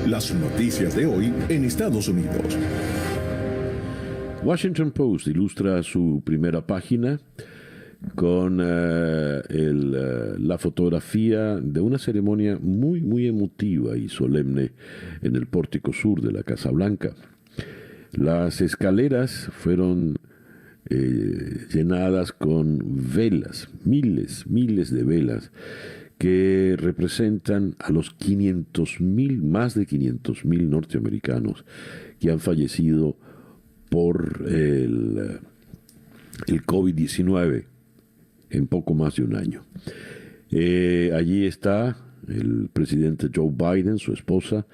Las noticias de hoy en Estados Unidos. Washington Post ilustra su primera página con la fotografía de una ceremonia muy emotiva y solemne en el pórtico sur de la Casa Blanca. Las escaleras fueron llenadas con velas, miles de velas, que representan a los 500,000, más de 500,000 norteamericanos que han fallecido por el COVID-19 en poco más de un año. Allí está el presidente Joe Biden, su esposa,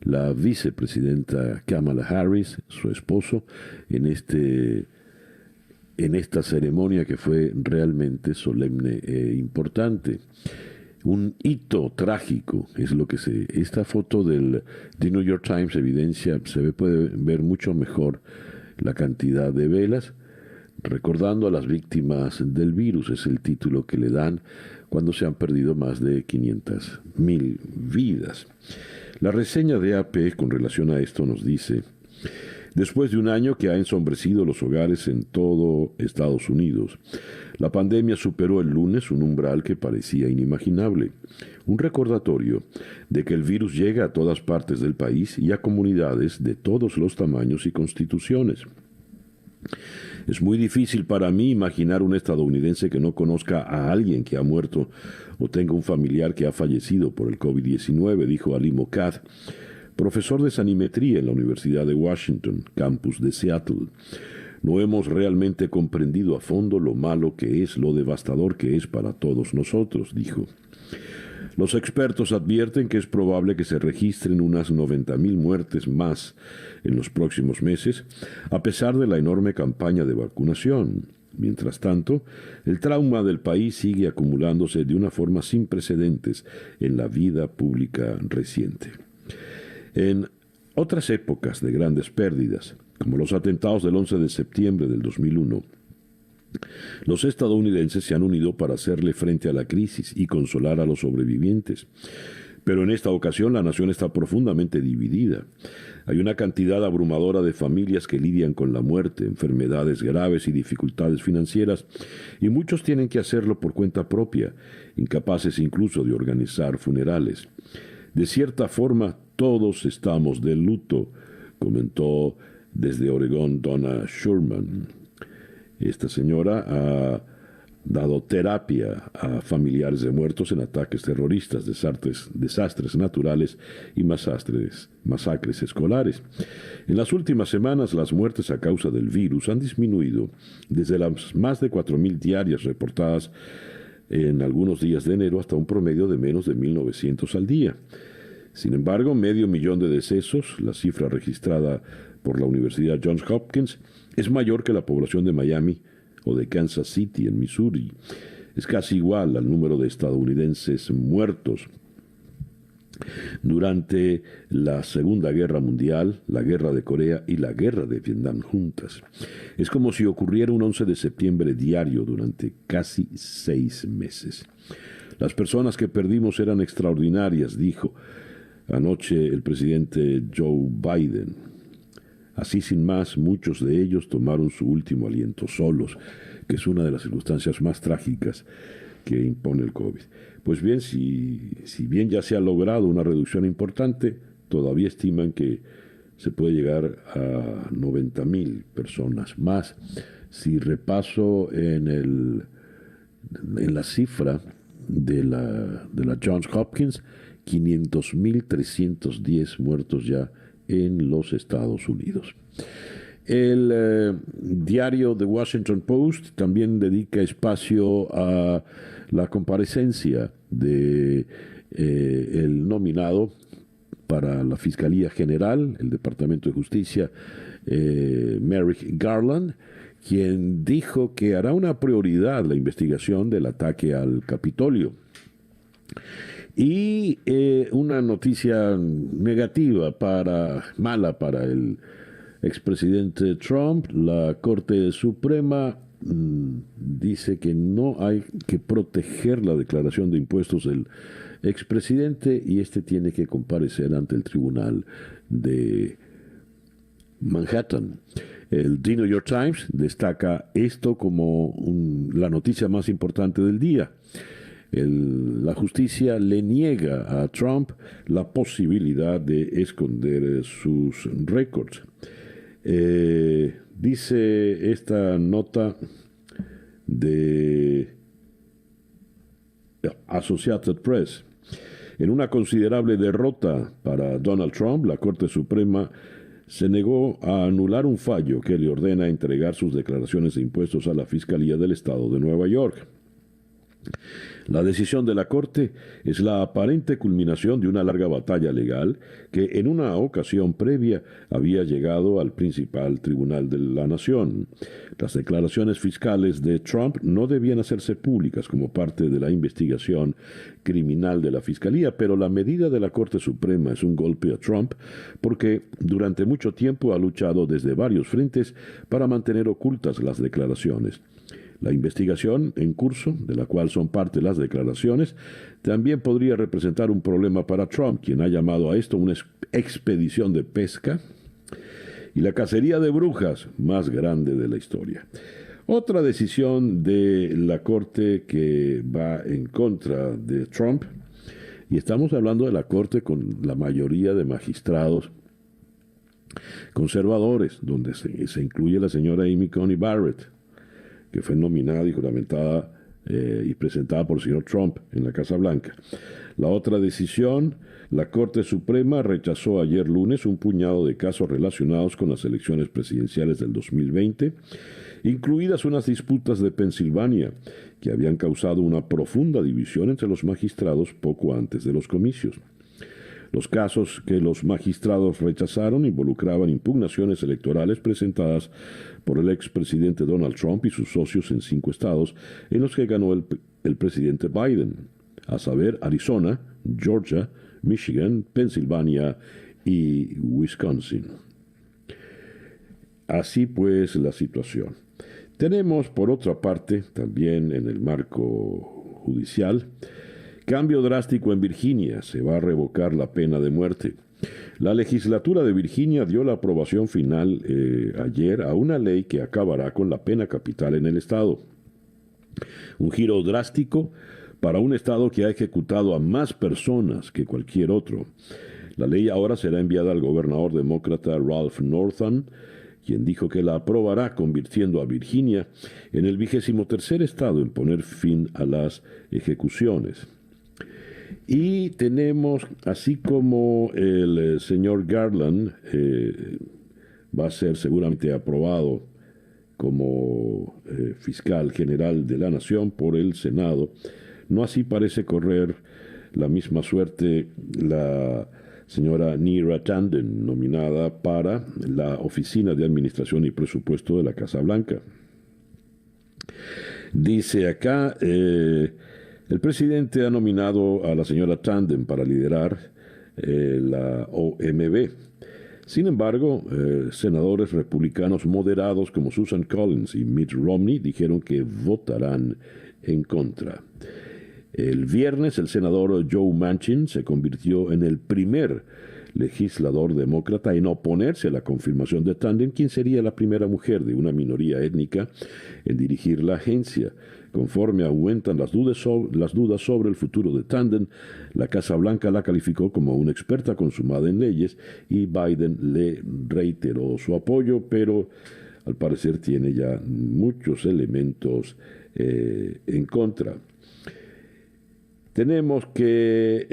la vicepresidenta Kamala Harris, su esposo, en esta ceremonia que fue realmente solemne e importante. Un hito trágico es lo que esta foto del The New York Times evidencia, puede ver mucho mejor la cantidad de velas, recordando a las víctimas del virus, es el título que le dan cuando se han perdido más de 500,000 vidas. La reseña de AP con relación a esto nos dice: después de un año que ha ensombrecido los hogares en todo Estados Unidos, la pandemia superó el lunes un umbral que parecía inimaginable, un recordatorio de que el virus llega a todas partes del país y a comunidades de todos los tamaños y constituciones. Es muy difícil para mí imaginar un estadounidense que no conozca a alguien que ha muerto o tenga un familiar que ha fallecido por el COVID-19, dijo Ali Mokad, profesor de sanimetría en la Universidad de Washington, campus de Seattle. No hemos realmente comprendido a fondo lo malo que es, lo devastador que es para todos nosotros, dijo. Los expertos advierten que es probable que se registren unas 90,000 muertes más en los próximos meses, a pesar de la enorme campaña de vacunación. Mientras tanto, el trauma del país sigue acumulándose de una forma sin precedentes en la vida pública reciente. En otras épocas de grandes pérdidas, como los atentados del 11 de septiembre del 2001, los estadounidenses se han unido para hacerle frente a la crisis y consolar a los sobrevivientes. Pero en esta ocasión la nación está profundamente dividida. Hay una cantidad abrumadora de familias que lidian con la muerte, enfermedades graves y dificultades financieras, y muchos tienen que hacerlo por cuenta propia, incapaces incluso de organizar funerales. De cierta forma, todos estamos de luto, comentó desde Oregón Donna Sherman. Esta señora ha dado terapia a familiares de muertos en ataques terroristas, desastres naturales y masacres escolares. En las últimas semanas, las muertes a causa del virus han disminuido desde las más de 4,000 diarias reportadas en algunos días de enero hasta un promedio de menos de 1,900 al día. Sin embargo, 500,000 de decesos, la cifra registrada por la Universidad Johns Hopkins, es mayor que la población de Miami o de Kansas City, en Missouri. Es casi igual al número de estadounidenses muertos durante la Segunda Guerra Mundial, la Guerra de Corea y la Guerra de Vietnam juntas. Es como si ocurriera un 11 de septiembre diario durante casi 6 meses. Las personas que perdimos eran extraordinarias, dijo anoche el presidente Joe Biden. Así sin más, muchos de ellos tomaron su último aliento solos, que es una de las circunstancias más trágicas que impone el COVID. Pues bien, si bien ya se ha logrado una reducción importante, todavía estiman que se puede llegar a 90,000 personas más. Si repaso en la cifra de la Johns Hopkins, 500,310 muertos ya en los Estados Unidos. El diario The Washington Post también dedica espacio a la comparecencia de el nominado para la Fiscalía General, el Departamento de Justicia, Merrick Garland, quien dijo que hará una prioridad la investigación del ataque al Capitolio. Y una noticia negativa, mala para el expresidente Trump. La Corte Suprema dice que no hay que proteger la declaración de impuestos del expresidente y este tiene que comparecer ante el tribunal de Manhattan. El The New York Times destaca esto como la noticia más importante del día. La justicia le niega a Trump la posibilidad de esconder sus récords. Dice esta nota de Associated Press: en una considerable derrota para Donald Trump, la Corte Suprema se negó a anular un fallo que le ordena entregar sus declaraciones de impuestos a la Fiscalía del Estado de Nueva York. La decisión de la Corte es la aparente culminación de una larga batalla legal que en una ocasión previa había llegado al principal tribunal de la nación. Las declaraciones fiscales de Trump no debían hacerse públicas como parte de la investigación criminal de la Fiscalía, pero la medida de la Corte Suprema es un golpe a Trump porque durante mucho tiempo ha luchado desde varios frentes para mantener ocultas las declaraciones. La investigación en curso, de la cual son parte las declaraciones, también podría representar un problema para Trump, quien ha llamado a esto una expedición de pesca y la cacería de brujas más grande de la historia. Otra decisión de la Corte que va en contra de Trump, y estamos hablando de la Corte con la mayoría de magistrados conservadores, donde se incluye la señora Amy Coney Barrett, que fue nominada y juramentada y presentada por el señor Trump en la Casa Blanca. La otra decisión, la Corte Suprema rechazó ayer lunes un puñado de casos relacionados con las elecciones presidenciales del 2020, incluidas unas disputas de Pensilvania, que habían causado una profunda división entre los magistrados poco antes de los comicios. Los casos que los magistrados rechazaron involucraban impugnaciones electorales presentadas por el expresidente Donald Trump y sus socios en 5 estados en los que ganó el presidente Biden, a saber Arizona, Georgia, Michigan, Pensilvania y Wisconsin. Así pues la situación. Tenemos, por otra parte, también en el marco judicial, cambio drástico en Virginia. Se va a revocar la pena de muerte. La legislatura de Virginia dio la aprobación final ayer a una ley que acabará con la pena capital en el estado. Un giro drástico para un estado que ha ejecutado a más personas que cualquier otro. La ley ahora será enviada al gobernador demócrata Ralph Northam, quien dijo que la aprobará, convirtiendo a Virginia en el 23º estado en poner fin a las ejecuciones. Y tenemos, así como el señor Garland va a ser seguramente aprobado como fiscal general de la nación por el Senado, no así parece correr la misma suerte la señora Neera Tanden, nominada para la Oficina de Administración y Presupuesto de la Casa Blanca. Dice acá, el presidente ha nominado a la señora Tanden para liderar la OMB. Sin embargo, senadores republicanos moderados como Susan Collins y Mitt Romney dijeron que votarán en contra. El viernes, el senador Joe Manchin se convirtió en el primer legislador demócrata en oponerse a la confirmación de Tanden, quien sería la primera mujer de una minoría étnica en dirigir la agencia. Conforme aumentan las dudas sobre el futuro de Tanden, la Casa Blanca la calificó como una experta consumada en leyes y Biden le reiteró su apoyo, pero al parecer tiene ya muchos elementos en contra. Tenemos que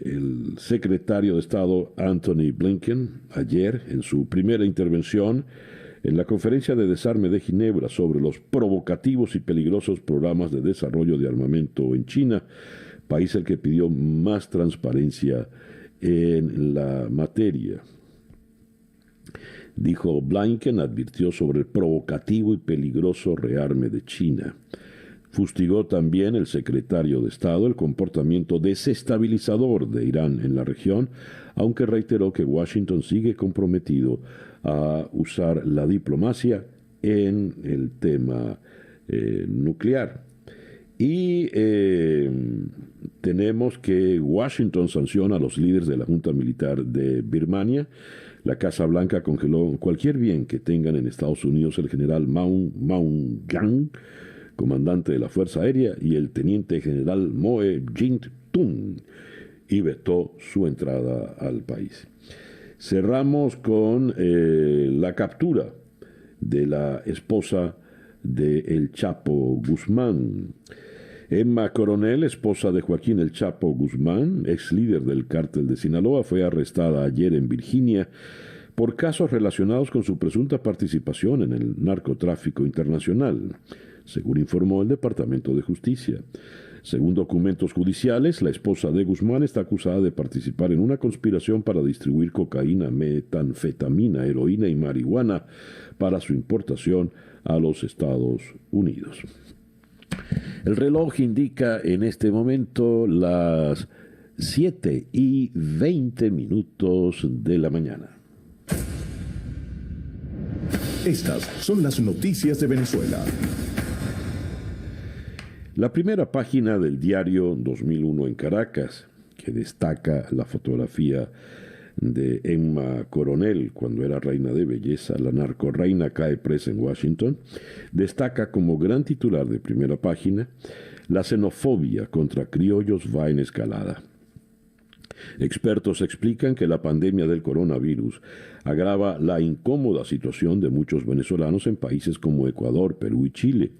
el secretario de Estado Anthony Blinken, ayer, en su primera intervención en la Conferencia de Desarme de Ginebra sobre los provocativos y peligrosos programas de desarrollo de armamento en China, país al que pidió más transparencia en la materia. Dijo Blinken, advirtió sobre el provocativo y peligroso rearme de China. Fustigó también el secretario de Estado el comportamiento desestabilizador de Irán en la región, aunque reiteró que Washington sigue comprometido a usar la diplomacia en el tema nuclear. Y tenemos que Washington sanciona a los líderes de la Junta Militar de Birmania. La Casa Blanca congeló cualquier bien que tengan en Estados Unidos el general Maung Gang, comandante de la Fuerza Aérea, y el teniente general Moe Jin-tung, y vetó su entrada al país. Cerramos con la captura de la esposa de El Chapo Guzmán. Emma Coronel, esposa de Joaquín El Chapo Guzmán, ex líder del cártel de Sinaloa, fue arrestada ayer en Virginia por casos relacionados con su presunta participación en el narcotráfico internacional, según informó el Departamento de Justicia. Según documentos judiciales, la esposa de Guzmán está acusada de participar en una conspiración para distribuir cocaína, metanfetamina, heroína y marihuana para su importación a los Estados Unidos. El reloj indica en este momento las 7:20 de la mañana. Estas son las noticias de Venezuela. La primera página del diario 2001 en Caracas, que destaca la fotografía de Emma Coronel cuando era reina de belleza, la narcorreina cae presa en Washington, destaca como gran titular de primera página: la xenofobia contra criollos va en escalada. Expertos explican que la pandemia del coronavirus agrava la incómoda situación de muchos venezolanos en países como Ecuador, Perú y Chile.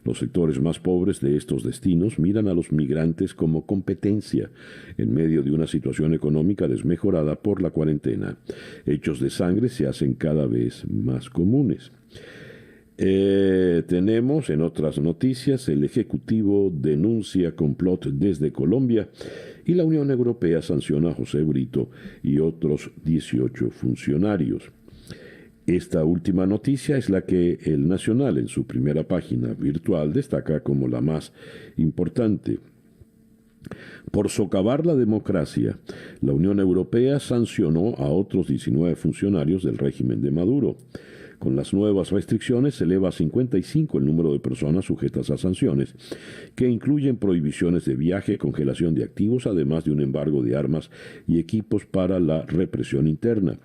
Los sectores más pobres de estos destinos miran a los migrantes como competencia en medio de una situación económica desmejorada por la cuarentena. Hechos de sangre se hacen cada vez más comunes. Tenemos en otras noticias: el Ejecutivo denuncia complot desde Colombia y la Unión Europea sanciona a José Brito y otros 18 funcionarios. Esta última noticia es la que El Nacional, en su primera página virtual, destaca como la más importante. Por socavar la democracia, la Unión Europea sancionó a otros 19 funcionarios del régimen de Maduro. Con las nuevas restricciones se eleva a 55 el número de personas sujetas a sanciones, que incluyen prohibiciones de viaje, congelación de activos, además de un embargo de armas y equipos para la represión interna.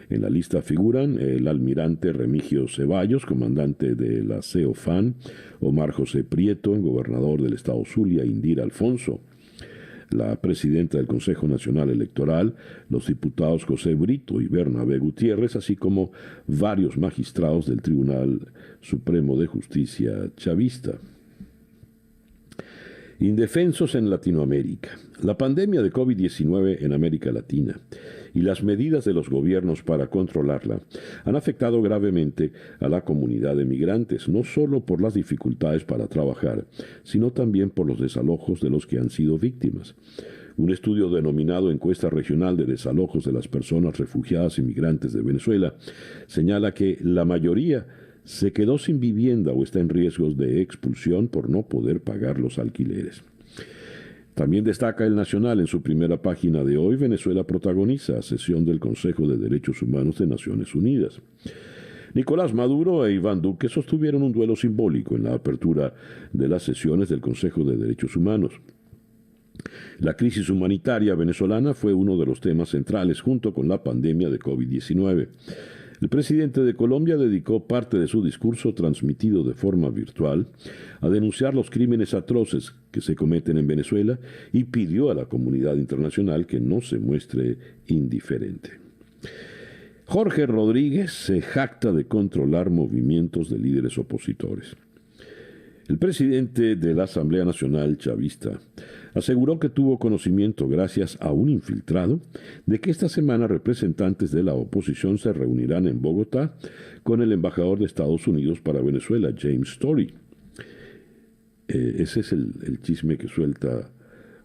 En la lista figuran el almirante Remigio Ceballos, comandante de la CEOFAN, Omar José Prieto, gobernador del estado Zulia, Indira Alfonso, la presidenta del Consejo Nacional Electoral, los diputados José Brito y Bernabé Gutiérrez, así como varios magistrados del Tribunal Supremo de Justicia chavista. Indefensos en Latinoamérica. La pandemia de COVID-19 en América Latina y las medidas de los gobiernos para controlarla han afectado gravemente a la comunidad de migrantes, no solo por las dificultades para trabajar, sino también por los desalojos de los que han sido víctimas. Un estudio denominado Encuesta Regional de Desalojos de las Personas Refugiadas y Migrantes de Venezuela señala que la mayoría se quedó sin vivienda o está en riesgos de expulsión por no poder pagar los alquileres. También destaca El Nacional en su primera página de hoy: Venezuela protagoniza sesión del Consejo de Derechos Humanos de Naciones Unidas. Nicolás Maduro e Iván Duque sostuvieron un duelo simbólico en la apertura de las sesiones del Consejo de Derechos Humanos. La crisis humanitaria venezolana fue uno de los temas centrales junto con la pandemia de COVID-19. El presidente de Colombia dedicó parte de su discurso, transmitido de forma virtual, a denunciar los crímenes atroces que se cometen en Venezuela y pidió a la comunidad internacional que no se muestre indiferente. Jorge Rodríguez se jacta de controlar movimientos de líderes opositores. El presidente de la Asamblea Nacional Chavista aseguró que tuvo conocimiento, gracias a un infiltrado, de que esta semana representantes de la oposición se reunirán en Bogotá con el embajador de Estados Unidos para Venezuela, James Story. Ese es el chisme que suelta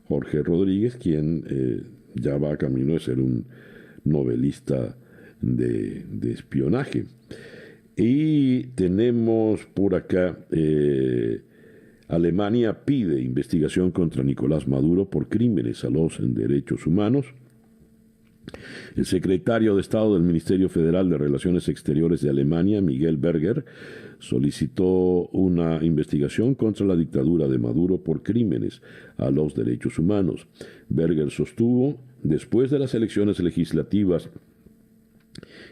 Jorge Rodríguez, quien ya va a camino de ser un novelista de espionaje. Y tenemos por acá, Alemania pide investigación contra Nicolás Maduro por crímenes a los derechos humanos. El secretario de Estado del Ministerio Federal de Relaciones Exteriores de Alemania, Miguel Berger, solicitó una investigación contra la dictadura de Maduro por crímenes a los derechos humanos. Berger sostuvo, después de las elecciones legislativas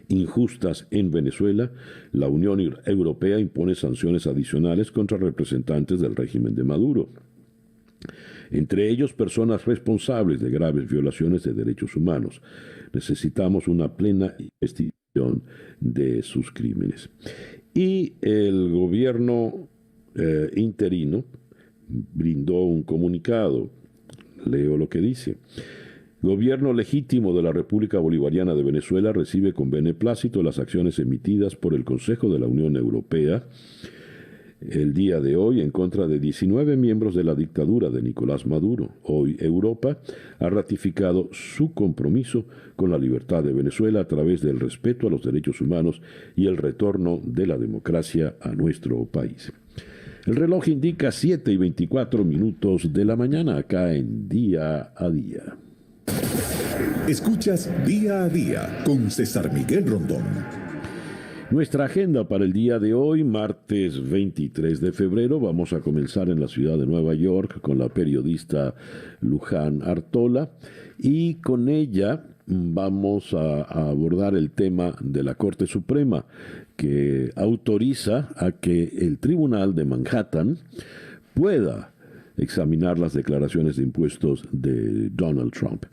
injustas en Venezuela, la Unión Europea impone sanciones adicionales contra representantes del régimen de Maduro, entre ellos personas responsables de graves violaciones de derechos humanos. Necesitamos una plena investigación de sus crímenes. Y el gobierno interino brindó un comunicado. Leo lo que dice. Gobierno legítimo de la República Bolivariana de Venezuela recibe con beneplácito las acciones emitidas por el Consejo de la Unión Europea el día de hoy en contra de 19 miembros de la dictadura de Nicolás Maduro. Hoy Europa ha ratificado su compromiso con la libertad de Venezuela a través del respeto a los derechos humanos y el retorno de la democracia a nuestro país. El reloj indica 7:24 de la mañana acá en Día a Día. Escuchas Día a Día con César Miguel Rondón. Nuestra agenda para el día de hoy, martes 23 de febrero, vamos a comenzar en la ciudad de Nueva York con la periodista Luján Artola y con ella vamos a abordar el tema de la Corte Suprema que autoriza a que el Tribunal de Manhattan pueda examinar las declaraciones de impuestos de Donald Trump.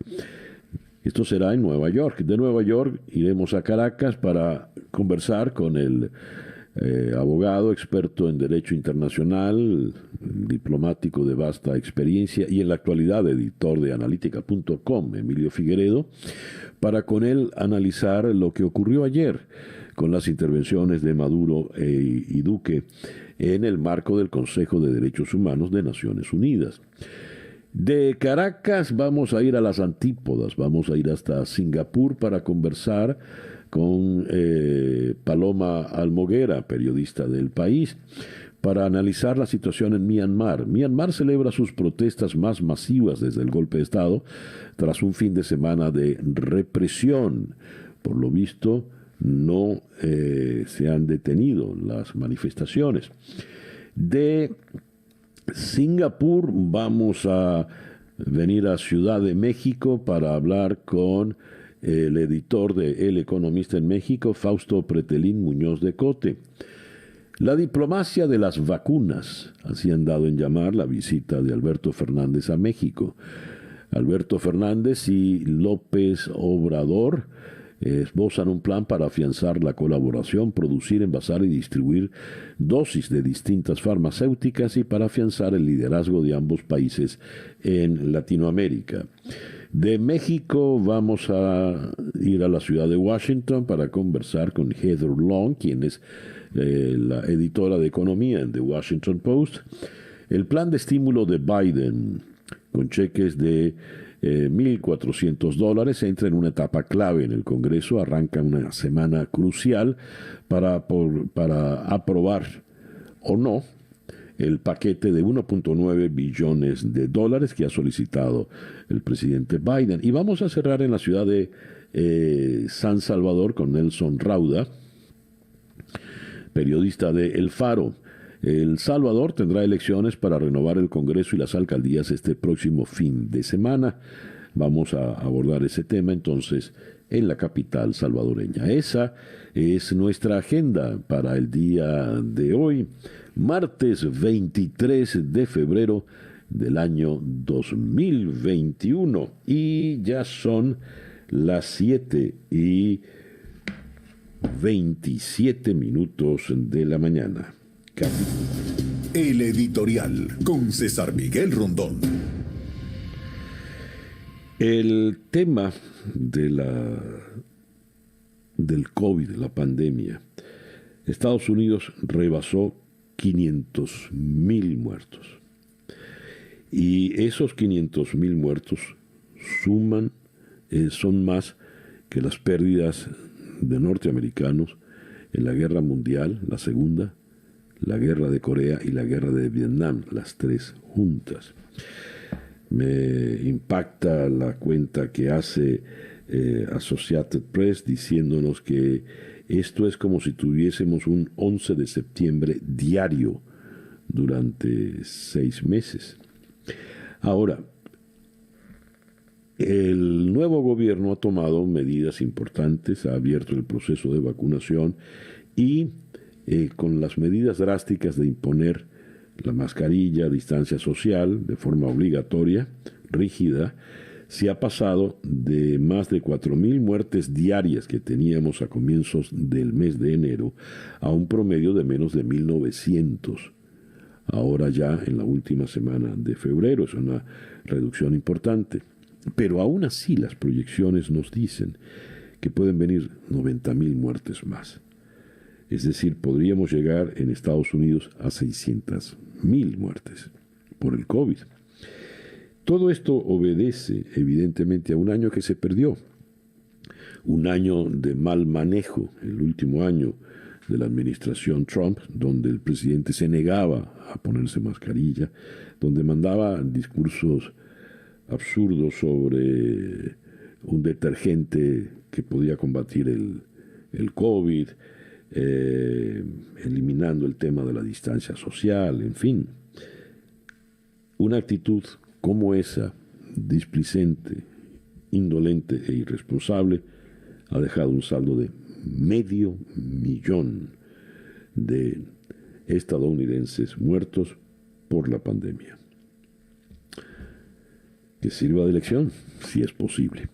Esto será en Nueva York. De Nueva York iremos a Caracas para conversar con el abogado experto en Derecho Internacional, diplomático de vasta experiencia y en la actualidad editor de analítica.com, Emilio Figueredo, para con él analizar lo que ocurrió ayer con las intervenciones de Maduro y Duque en el marco del Consejo de Derechos Humanos de Naciones Unidas. De Caracas vamos a ir a las antípodas, vamos a ir hasta Singapur para conversar con Paloma Almoguera, periodista del País, para analizar la situación en Myanmar. Myanmar celebra sus protestas más masivas desde el golpe de Estado tras un fin de semana de represión. Por lo visto, no se han detenido las manifestaciones. De Singapur vamos a venir a Ciudad de México para hablar con el editor de El Economista en México, Fausto Pretelín Muñoz de Cote. La diplomacia de las vacunas, así han dado en llamar la visita de Alberto Fernández a México. Alberto Fernández y López Obrador esbozan un plan para afianzar la colaboración, producir, envasar y distribuir dosis de distintas farmacéuticas y para afianzar el liderazgo de ambos países en Latinoamérica. De México vamos a ir a la ciudad de Washington para conversar con Heather Long, quien es la editora de economía en The Washington Post. El plan de estímulo de Biden, con cheques de $1,400, entra en una etapa clave en el Congreso, arranca una semana crucial para aprobar o no el paquete de $1.9 billones que ha solicitado el presidente Biden. Y vamos a cerrar en la ciudad de San Salvador con Nelson Rauda, periodista de El Faro. El Salvador tendrá elecciones para renovar el Congreso y las alcaldías este próximo fin de semana. Vamos a abordar ese tema entonces en la capital salvadoreña. Esa es nuestra agenda para el día de hoy, martes 23 de febrero del año 2021. Y ya son las 7:27 de la mañana. El editorial con César Miguel Rondón. El tema del COVID, de la pandemia. Estados Unidos rebasó 500,000 muertos. Y esos 500,000 muertos son más que las pérdidas de norteamericanos en la Guerra Mundial, la Segunda, la Guerra de Corea y la Guerra de Vietnam, las tres juntas. Me impacta la cuenta que hace Associated Press diciéndonos que esto es como si tuviésemos un 11 de septiembre diario durante 6 meses. Ahora, el nuevo gobierno ha tomado medidas importantes, ha abierto el proceso de vacunación y con las medidas drásticas de imponer la mascarilla, distancia social de forma obligatoria, rígida, se ha pasado de más de 4.000 muertes diarias que teníamos a comienzos del mes de enero a un promedio de menos de 1.900. Ahora ya en la última semana de febrero es una reducción importante. Pero aún así las proyecciones nos dicen que pueden venir 90.000 muertes más. Es decir, podríamos llegar en Estados Unidos a 600.000 muertes por el COVID. Todo esto obedece evidentemente a un año que se perdió. Un año de mal manejo, el último año de la administración Trump, donde el presidente se negaba a ponerse mascarilla, donde mandaba discursos absurdos sobre un detergente que podía combatir el COVID, eliminando el tema de la distancia social, en fin. Una actitud como esa, displicente, indolente e irresponsable, ha dejado un saldo de 500.000 de estadounidenses muertos por la pandemia. Que sirva de lección, si es posible.